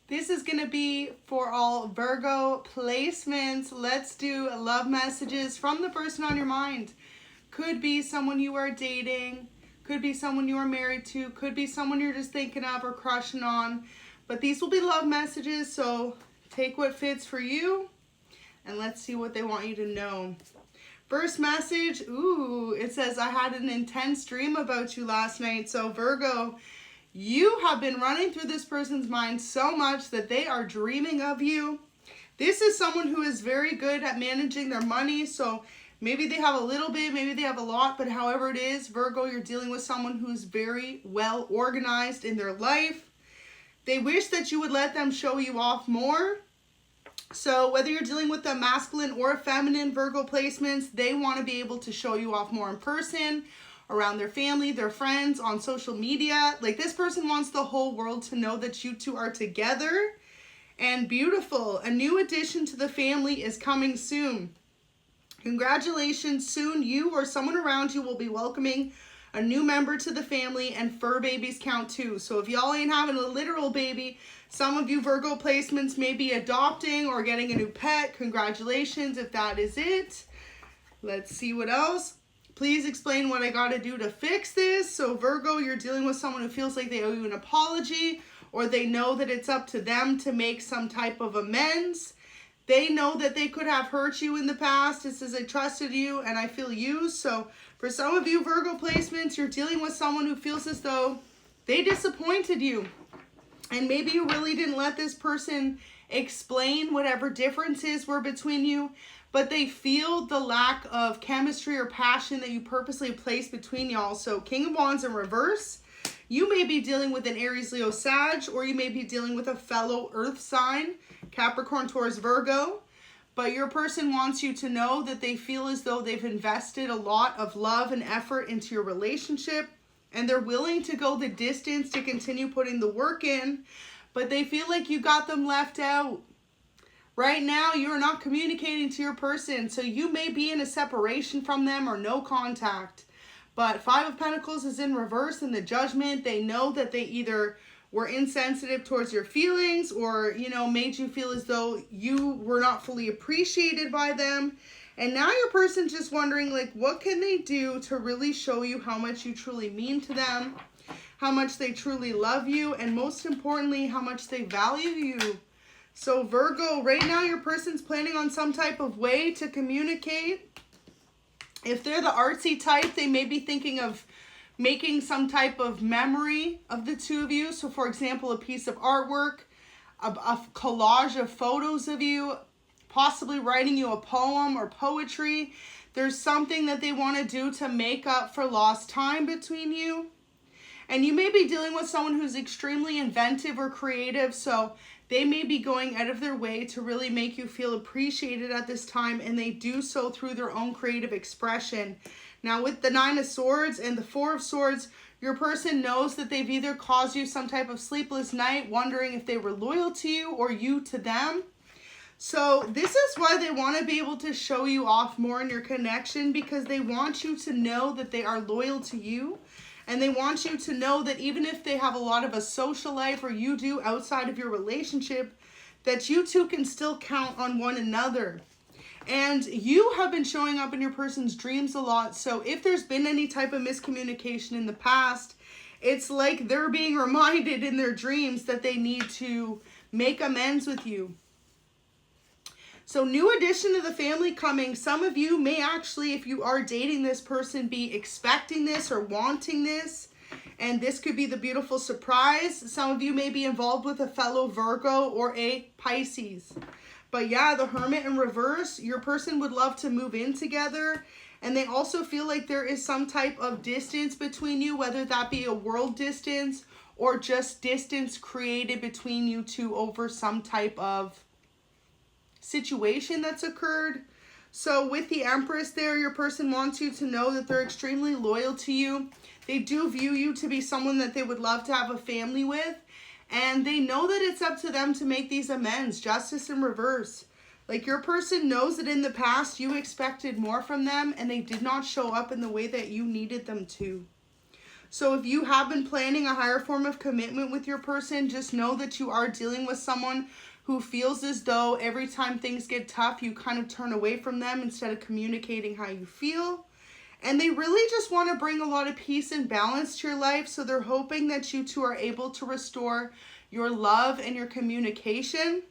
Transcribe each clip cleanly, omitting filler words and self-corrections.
This is going to be for all Virgo placements. Let's do love messages from the person on your mind. Could be someone you are dating, could be someone you are married to, could be someone you're just thinking of or crushing on. But these will be love messages, so take what fits for you and let's see what they want you to know. First message, it says, I had an intense dream about you last night. So Virgo, you have been running through this person's mind so much that they are dreaming of you. This is someone who is very good at managing their money. So maybe they have a little bit, maybe they have a lot, but however it is, Virgo, you're dealing with someone who's very well organized in their life. They wish that you would let them show you off more. So whether you're dealing with a masculine or a feminine Virgo placements, they want to be able to show you off more in person, around their family, their friends, on social media. Like, this person wants the whole world to know that you two are together and beautiful. A new addition to the family is coming soon. Congratulations, soon you or someone around you will be welcoming a new member to the family, and fur babies count too. So if y'all ain't having a literal baby, some of you Virgo placements may be adopting or getting a new pet. Congratulations if that is it. Let's see what else. Please explain what I got to do to fix this. So Virgo, you're dealing with someone who feels like they owe you an apology, or they know that it's up to them to make some type of amends. They know that they could have hurt you in the past. It says, I trusted you and I feel used. So for some of you Virgo placements, you're dealing with someone who feels as though they disappointed you. And maybe you really didn't let this person explain whatever differences were between you, but they feel the lack of chemistry or passion that you purposely placed between y'all. So King of Wands in reverse. You may be dealing with an Aries, Leo, Sag, or you may be dealing with a fellow earth sign, Capricorn, Taurus, Virgo. But your person wants you to know that they feel as though they've invested a lot of love and effort into your relationship, and they're willing to go the distance to continue putting the work in, but they feel like you got them left out. Right now, you are not communicating to your person, so you may be in a separation from them or no contact. But Five of Pentacles is in reverse in the Judgment. They know that they either were insensitive towards your feelings or, made you feel as though you were not fully appreciated by them. And now your person's just wondering, like, what can they do to really show you how much you truly mean to them, how much they truly love you, and most importantly, how much they value you. So Virgo, right now your person's planning on some type of way to communicate. If they're the artsy type, they may be thinking of making some type of memory of the two of you. So for example, a piece of artwork, a collage of photos of you, possibly writing you a poem or poetry. There's something that they want to do to make up for lost time between you. And you may be dealing with someone who's extremely inventive or creative, so they may be going out of their way to really make you feel appreciated at this time, and they do so through their own creative expression. Now with the Nine of Swords and the Four of Swords, your person knows that they've either caused you some type of sleepless night, wondering if they were loyal to you or you to them. So this is why they want to be able to show you off more in your connection, because they want you to know that they are loyal to you. And they want you to know that even if they have a lot of a social life, or you do outside of your relationship, that you two can still count on one another. And you have been showing up in your person's dreams a lot. So if there's been any type of miscommunication in the past, it's like they're being reminded in their dreams that they need to make amends with you. So new addition to the family coming. Some of you may actually, if you are dating this person, be expecting this or wanting this. And this could be the beautiful surprise. Some of you may be involved with a fellow Virgo or a Pisces. But yeah, the Hermit in reverse, your person would love to move in together. And they also feel like there is some type of distance between you, whether that be a world distance or just distance created between you two over some type of situation that's occurred. So with the Empress there, your person wants you to know that they're extremely loyal to you. They do view you to be someone that they would love to have a family with. And they know that it's up to them to make these amends. Justice in reverse. Like, your person knows that in the past you expected more from them and they did not show up in the way that you needed them to. So if you have been planning a higher form of commitment with your person, just know that you are dealing with someone who feels as though every time things get tough, you kind of turn away from them instead of communicating how you feel. And they really just want to bring a lot of peace and balance to your life. So they're hoping that you two are able to restore your love and your communication.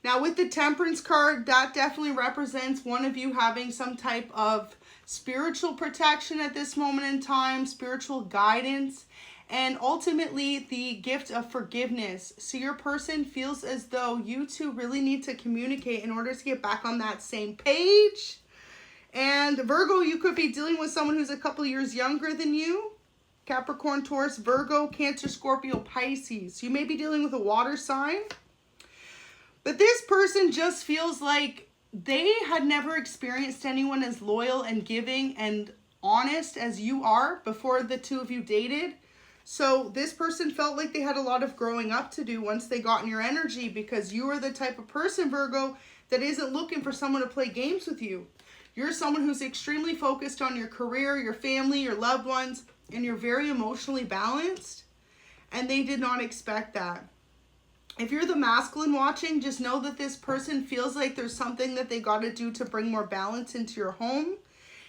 Now with the Temperance card, that definitely represents one of you having some type of spiritual protection at this moment in time, spiritual guidance, and ultimately the gift of forgiveness. So your person feels as though you two really need to communicate in order to get back on that same page. And Virgo, you could be dealing with someone who's a couple years younger than you. Capricorn, Taurus, Virgo, Cancer, Scorpio, Pisces. You may be dealing with a water sign. But this person just feels like they had never experienced anyone as loyal and giving and honest as you are before the two of you dated. So this person felt like they had a lot of growing up to do once they got in your energy, because you are the type of person, Virgo, that isn't looking for someone to play games with you. You're someone who's extremely focused on your career, your family, your loved ones, and you're very emotionally balanced. And they did not expect that. If you're the masculine watching, just know that this person feels like there's something that they got to do to bring more balance into your home.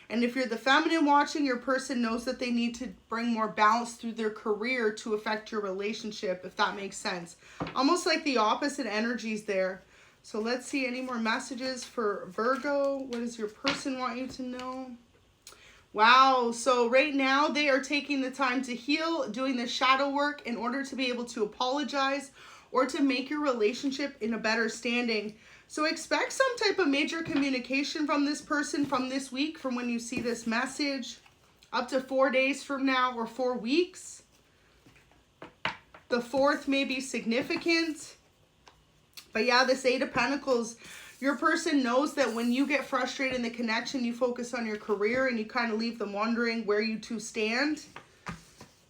And if you're the feminine watching, your person knows that they need to bring more balance through their career to affect your relationship, if that makes sense. Almost like the opposite energies there. So let's see any more messages for Virgo. What does your person want you to know? Wow, so right now they are taking the time to heal, doing the shadow work in order to be able to apologize or to make your relationship in a better standing. So expect some type of major communication from this person from this week, from when you see this message, up to 4 days from now or 4 weeks. The 4th may be significant. But yeah, this 8 of Pentacles, your person knows that when you get frustrated in the connection, you focus on your career and you kind of leave them wondering where you two stand.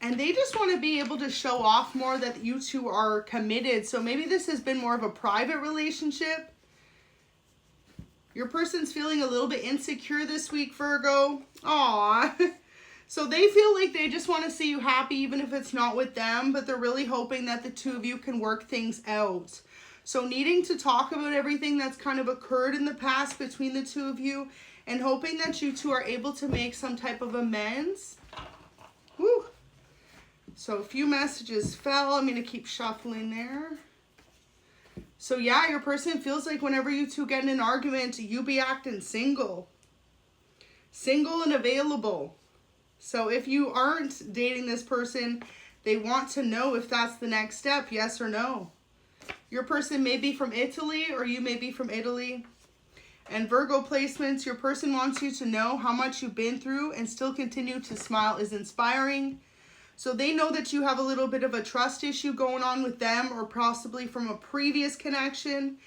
And they just want to be able to show off more that you two are committed. So maybe this has been more of a private relationship. Your person's feeling a little bit insecure this week, Virgo. Aww. So they feel like they just want to see you happy, even if it's not with them. But they're really hoping that the two of you can work things out. So needing to talk about everything that's kind of occurred in the past between the two of you. And hoping that you two are able to make some type of amends. Whew. So a few messages fell. I'm going to keep shuffling there. So yeah, your person feels like whenever you two get in an argument, you be acting single. Single and available. So if you aren't dating this person, they want to know if that's the next step, yes or no. Your person may be from Italy or you may be from Italy. And Virgo placements, your person wants you to know how much you've been through and still continue to smile is inspiring. So they know that you have a little bit of a trust issue going on with them, or possibly from a previous connection.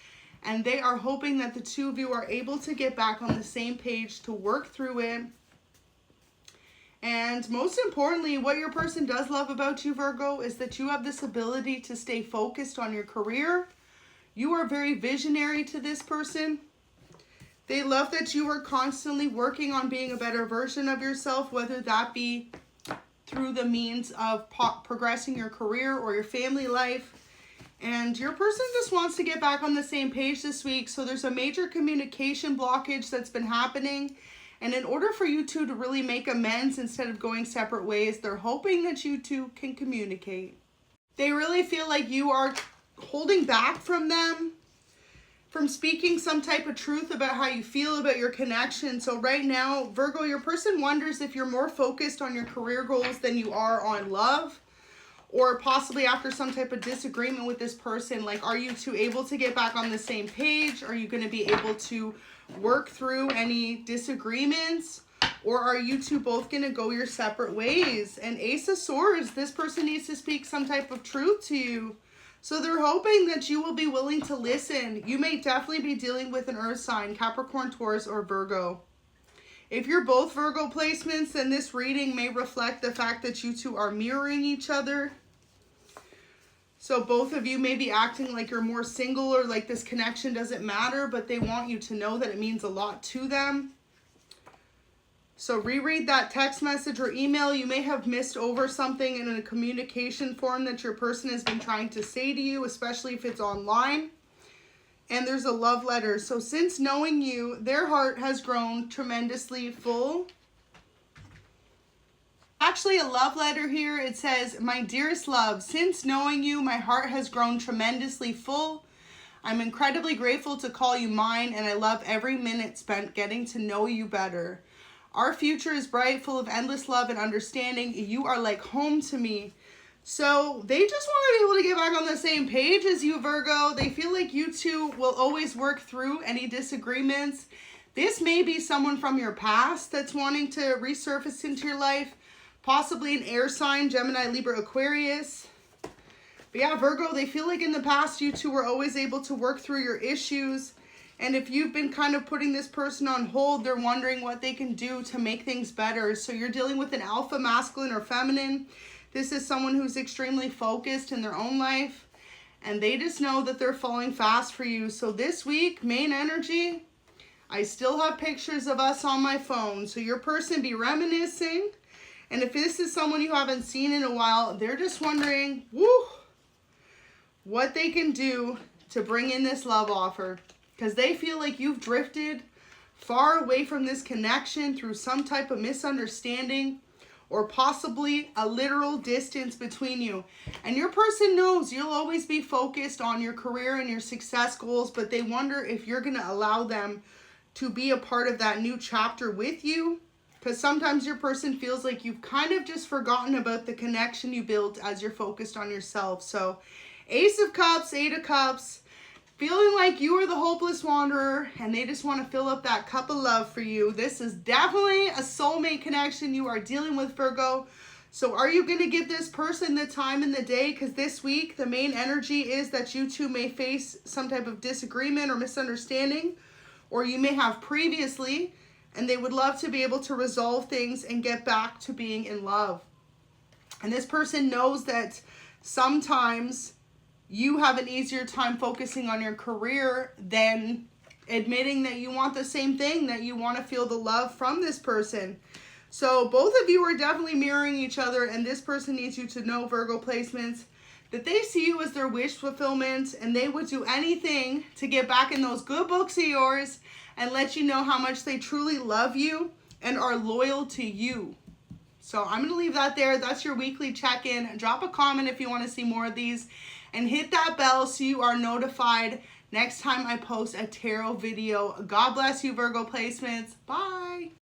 And they are hoping that the two of you are able to get back on the same page to work through it. And most importantly, what your person does love about you, Virgo, is that you have this ability to stay focused on your career. You are very visionary to this person. They love that you are constantly working on being a better version of yourself, whether that be through the means of progressing your career or your family life. And your person just wants to get back on the same page this week. So there's a major communication blockage that's been happening. And in order for you two to really make amends instead of going separate ways, they're hoping that you two can communicate. They really feel like you are holding back from them, from speaking some type of truth about how you feel about your connection. So right now, Virgo, your person wonders if you're more focused on your career goals than you are on love. Or possibly after some type of disagreement with this person, like, are you two able to get back on the same page? Are you going to be able to work through any disagreements? Or are you two both going to go your separate ways? And Ace of Swords, this person needs to speak some type of truth to you. So they're hoping that you will be willing to listen. You may definitely be dealing with an earth sign, Capricorn, Taurus, or Virgo. If you're both Virgo placements, then this reading may reflect the fact that you two are mirroring each other. So both of you may be acting like you're more single or like this connection doesn't matter, but they want you to know that it means a lot to them. So reread that text message or email. You may have missed over something in a communication form that your person has been trying to say to you, especially if it's online. And there's a love letter. So since knowing you, their heart has grown tremendously full. Actually, a love letter here. It says, my dearest love, since knowing you, my heart has grown tremendously full. I'm incredibly grateful to call you mine, and I love every minute spent getting to know you better. Our future is bright, full of endless love and understanding. You are like home to me. So they just want to be able to get back on the same page as you, Virgo. They feel like you two will always work through any disagreements. This may be someone from your past that's wanting to resurface into your life. Possibly an air sign, Gemini, Libra, Aquarius. But yeah, Virgo, they feel like in the past you two were always able to work through your issues. And if you've been kind of putting this person on hold, they're wondering what they can do to make things better. So you're dealing with an alpha, masculine, or feminine. This is someone who's extremely focused in their own life. And they just know that they're falling fast for you. So this week, main energy, I still have pictures of us on my phone. So your person be reminiscing. And if this is someone you haven't seen in a while, they're just wondering, what they can do to bring in this love offer. Because they feel like you've drifted far away from this connection through some type of misunderstanding or possibly a literal distance between you. And your person knows you'll always be focused on your career and your success goals, but they wonder if you're going to allow them to be a part of that new chapter with you. Because sometimes your person feels like you've kind of just forgotten about the connection you built as you're focused on yourself. So Ace of Cups, Eight of Cups, feeling like you are the hopeless wanderer and they just want to fill up that cup of love for you. This is definitely a soulmate connection you are dealing with, Virgo. So are you going to give this person the time in the day? Because this week, the main energy is that you two may face some type of disagreement or misunderstanding, or you may have previously, and they would love to be able to resolve things and get back to being in love. And this person knows that sometimes you have an easier time focusing on your career than admitting that you want the same thing, that you want to feel the love from this person. So both of you are definitely mirroring each other, and this person needs you to know, Virgo placements, that they see you as their wish fulfillment, and they would do anything to get back in those good books of yours and let you know how much they truly love you and are loyal to you. So I'm going to leave that there. That's your weekly check-in. Drop a comment if you want to see more of these. And hit that bell so you are notified next time I post a tarot video. God bless you, Virgo placements. Bye.